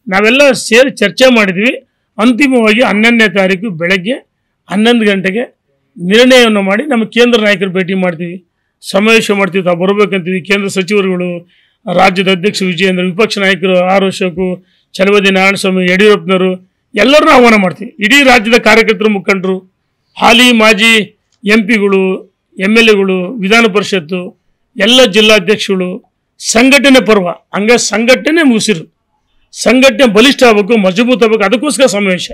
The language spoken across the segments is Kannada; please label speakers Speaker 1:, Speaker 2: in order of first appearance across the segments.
Speaker 1: ನಾವೆಲ್ಲ ಸೇರಿ ಚರ್ಚೆ ಮಾಡಿದ್ವಿ. ಅಂತಿಮವಾಗಿ 11ನೇ ತಾರೀಕು ಬೆಳಗ್ಗೆ 11 ಗಂಟೆಗೆ ನಿರ್ಣಯವನ್ನು ಮಾಡಿ ನಮ್ಮ ಕೇಂದ್ರ ನಾಯಕರು ಭೇಟಿ ಮಾಡ್ತೀವಿ, ಸಮಾವೇಶ ಮಾಡ್ತೀವಿ, ತಾವು ಬರಬೇಕಂತೀವಿ. ಕೇಂದ್ರ ಸಚಿವರುಗಳು, ರಾಜ್ಯದ ಅಧ್ಯಕ್ಷ ವಿಜಯೇಂದ್ರ, ವಿಪಕ್ಷ ನಾಯಕರು ಆರ್ ಅಶೋಕ್, ಚಲವದಿ ನಾರಾಯಣಸ್ವಾಮಿ, ಯಡಿಯೂರಪ್ಪನವರು ಎಲ್ಲರನ್ನೂ ಆಹ್ವಾನ ಮಾಡ್ತೀವಿ. ಇಡೀ ರಾಜ್ಯದ ಕಾರ್ಯಕರ್ತರು, ಮುಖಂಡರು, ಹಾಲಿ ಮಾಜಿ MP ಗಳು, MLAಗಳು, ವಿಧಾನ ಪರಿಷತ್ತು, ಎಲ್ಲ ಜಿಲ್ಲಾಧ್ಯಕ್ಷಗಳು, ಸಂಘಟನೆ ಪರ್ವ. ಹಂಗೆ ಸಂಘಟನೆ ಮುಗಿಸಿರು, ಸಂಘಟನೆ ಬಲಿಷ್ಠ ಆಗಬೇಕು, ಮಜಬೂತ್ ಆಗಬೇಕು. ಅದಕ್ಕೋಸ್ಕರ ಸಮಾವೇಶ.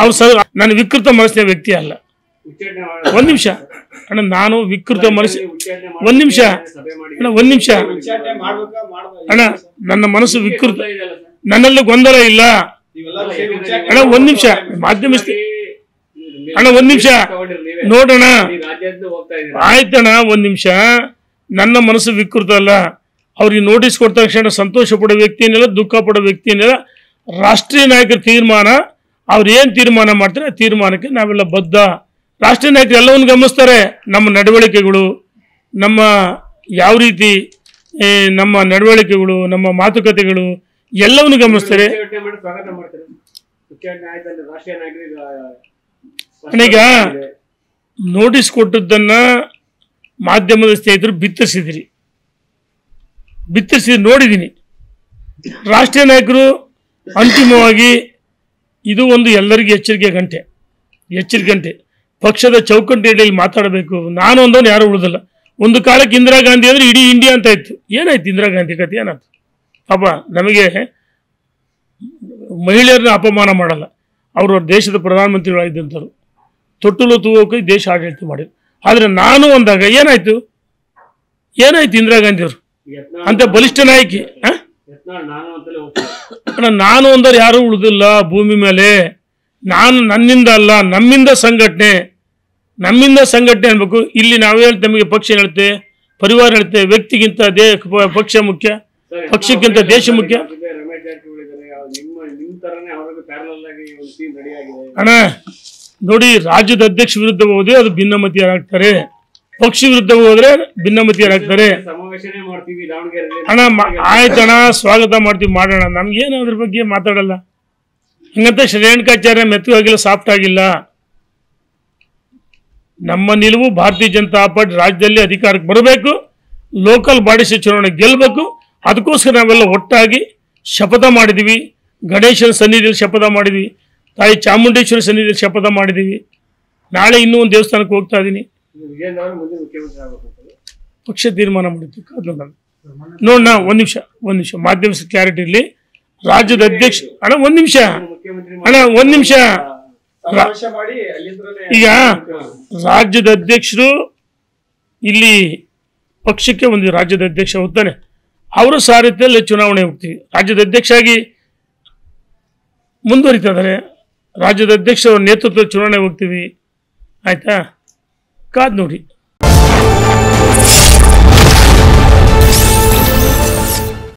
Speaker 1: ಅವ್ರು ನಾನು ವಿಕೃತ ಮನಸ್ಸಿನ ವ್ಯಕ್ತಿ ಅಲ್ಲ. ಒಂದು ನಿಮಿಷ ಅಣ್ಣ, ನಾನು ವಿಕೃತ ಮನಸ್ಸು, ಒಂದು ನಿಮಿಷ ಅಣ್ಣ, ಒಂದು ನಿಮಿಷ ಅಣ್ಣ, ನನ್ನ ಮನಸ್ಸು ವಿಕೃತ, ನನ್ನಲ್ಲಿ ಗೊಂದಲ ಇಲ್ಲ ಅಣ್ಣ. ಒಂದು ನಿಮಿಷ ಮಾಧ್ಯಮ ಅಣ್ಣ, ಒಂದು ನಿಮಿಷ ನೋಡೋಣ, ಆಯ್ತಣ್ಣ, ಒಂದು ನಿಮಿಷ. ನನ್ನ ಮನಸ್ಸು ವಿಕೃತ ಅಲ್ಲ. ಅವ್ರಿಗೆ ನೋಟಿಸ್ ಕೊಟ್ಟ ತಕ್ಷಣ ಸಂತೋಷ ಪಡೋ ವ್ಯಕ್ತಿ ಏನಿಲ್ಲ, ದುಃಖ ಪಡೋ ವ್ಯಕ್ತಿ ಏನಿಲ್ಲ. ರಾಷ್ಟ್ರೀಯ ನಾಯಕರ ತೀರ್ಮಾನ, ಅವ್ರು ಏನು ತೀರ್ಮಾನ ಮಾಡ್ತಾರೆ ಆ ತೀರ್ಮಾನಕ್ಕೆ ನಾವೆಲ್ಲ ಬದ್ಧ. ರಾಷ್ಟ್ರೀಯ ನಾಯಕರು ಎಲ್ಲವನ್ನು ಗಮನಿಸ್ತಾರೆ. ನಮ್ಮ ನಡವಳಿಕೆಗಳು, ನಮ್ಮ ಯಾವ ರೀತಿ ನಮ್ಮ ನಡವಳಿಕೆಗಳು, ನಮ್ಮ ಮಾತುಕತೆಗಳು ಎಲ್ಲವನ್ನು ಗಮನಿಸ್ತಾರೆ. ಈಗ ನೋಟಿಸ್ ಕೊಟ್ಟದ್ದನ್ನು ಮಾಧ್ಯಮದ ಸ್ನೇಹಿತರು ಬಿತ್ತರಿಸಿ ನೋಡಿದ್ದೀನಿ. ರಾಷ್ಟ್ರೀಯ ನಾಯಕರು ಅಂತಿಮವಾಗಿ ಇದು ಒಂದು ಎಲ್ಲರಿಗೂ ಎಚ್ಚರಿಕೆ ಗಂಟೆ. ಪಕ್ಷದ ಚೌಕಟ್ಟಿನಲ್ಲಿ ಮಾತಾಡಬೇಕು. ನಾನು ಒಂದವನು ಯಾರು ಉಳಿದಲ್ಲ. ಒಂದು ಕಾಲಕ್ಕೆ ಇಂದಿರಾ ಗಾಂಧಿ ಅಂದರೆ ಇಡೀ ಇಂಡಿಯಾ ಅಂತ ಇತ್ತು. ಏನಾಯ್ತು ಇಂದಿರಾ ಗಾಂಧಿ ಕತೆ? ಏನಾಯ್ತು? ಪಾಪ ನಮಗೆ ಮಹಿಳೆಯರನ್ನ ಅಪಮಾನ ಮಾಡಲ್ಲ. ಅವರು ದೇಶದ ಪ್ರಧಾನಮಂತ್ರಿಗಳಾಗಿದ್ದಂಥವ್ರು, ತೊಟ್ಟಲು ತೂಗೋಕೆ ದೇಶ ಆಡಳಿತ ಮಾಡಿದ್ರು. ಆದರೆ ನಾನು ಅಂದಾಗ ಏನಾಯ್ತು ಇಂದಿರಾ ಗಾಂಧಿಯವರು ಅಂತ ಬಲಿಷ್ಠ ನಾಯಕಿ. ನಾನು ಅಂದವ್ರು ಯಾರೂ ಉಳಿದಿಲ್ಲ ಭೂಮಿ ಮೇಲೆ. ನಾನು ನನ್ನಿಂದ ಅಲ್ಲ, ನಮ್ಮಿಂದ ಸಂಘಟನೆ ಅನ್ಬೇಕು. ಇಲ್ಲಿ ನಾವೇ ಹೇಳ್ತೇವೆ, ನಮಗೆ ಪಕ್ಷ ಹೇಳುತ್ತೆ, ಪರಿವಾರ ಹೇಳುತ್ತೆ, ವ್ಯಕ್ತಿಗಿಂತ ಪಕ್ಷ ಮುಖ್ಯ, ಪಕ್ಷಕ್ಕಿಂತ ದೇಶ ಮುಖ್ಯ. ಅಣ್ಣ ನೋಡಿ, ರಾಜ್ಯದ ಅಧ್ಯಕ್ಷ ವಿರುದ್ಧ ಹೋದ್ರೆ ಅದು ಭಿನ್ನಮತೀಯರಾಗ್ತಾರೆ, ಪಕ್ಷ ವಿರುದ್ಧ ಹೋದ್ರೆ ಭಿನ್ನಮತೀಯರಾಗ್ತಾರೆ. ಅಣ್ಣ ಆಯ್ತಣ್ಣ, ಸ್ವಾಗತ ಮಾಡ್ತೀವಿ, ಮಾಡೋಣ. ನಮ್ಗೇನು ಅದ್ರ ಬಗ್ಗೆ ಮಾತಾಡಲ್ಲ. ಹಿಂಗಂತ ಶ್ರೇಣಕಾಚಾರ್ಯ ಮೆತ್ತು ಆಗಿಲ್ಲ, ಸಾಫ್ಟ್ ಆಗಿಲ್ಲ. ನಮ್ಮ ನಿಲುವು ಭಾರತೀಯ ಜನತಾ ಪಾರ್ಟಿ ರಾಜ್ಯದಲ್ಲಿ ಅಧಿಕಾರಕ್ಕೆ ಬರಬೇಕು, ಲೋಕಲ್ ಬಾಡೀಸ್ ಚುನಾವಣೆ ಗೆಲ್ಲಬೇಕು. ಅದಕ್ಕೋಸ್ಕರ ನಾವೆಲ್ಲ ಒಟ್ಟಾಗಿ ಶಪಥ ಮಾಡಿದ್ದೀವಿ. ಗಣೇಶನ ಸನ್ನಿಧಿಯಲ್ಲಿ ಶಪಥ ಮಾಡಿದ್ವಿ, ತಾಯಿ ಚಾಮುಂಡೇಶ್ವರಿ ಸನ್ನಿಧಿಯಲ್ಲಿ ಶಪಥ ಮಾಡಿದ್ದೀವಿ. ನಾಳೆ ಇನ್ನೂ ಒಂದು ದೇವಸ್ಥಾನಕ್ಕೆ ಹೋಗ್ತಾ ಇದ್ದೀನಿ. ಪಕ್ಷ ತೀರ್ಮಾನ ಮಾಡಿದ್ವಿ. ನೋಡೋಣ, ಒಂದು ನಿಮಿಷ ಮಾಧ್ಯಮ ಕ್ಲಾರಿಟಿ ಇರಲಿ. ರಾಜ್ಯದ ಅಧ್ಯಕ್ಷ ಅಣ್ಣ, ಒಂದು ನಿಮಿಷ ಈಗ ರಾಜ್ಯದ ಅಧ್ಯಕ್ಷರು ಇಲ್ಲಿ ಪಕ್ಷಕ್ಕೆ ಒಂದು ರಾಜ್ಯದ ಅಧ್ಯಕ್ಷ ಹೋಗ್ತಾನೆ, ಅವರು ಸಾರಥ್ಯದಲ್ಲಿ ಚುನಾವಣೆ ಹೋಗ್ತೀವಿ. ರಾಜ್ಯದ ಅಧ್ಯಕ್ಷ ಆಗಿ ಮುಂದುವರಿತಾ ಇದ್ದಾರೆ. ರಾಜ್ಯದ ಅಧ್ಯಕ್ಷರ ನೇತೃತ್ವದ ಚುನಾವಣೆ ಹೋಗ್ತೀವಿ. ಆಯ್ತಾ? ಕಾದ್ ನೋಡಿ.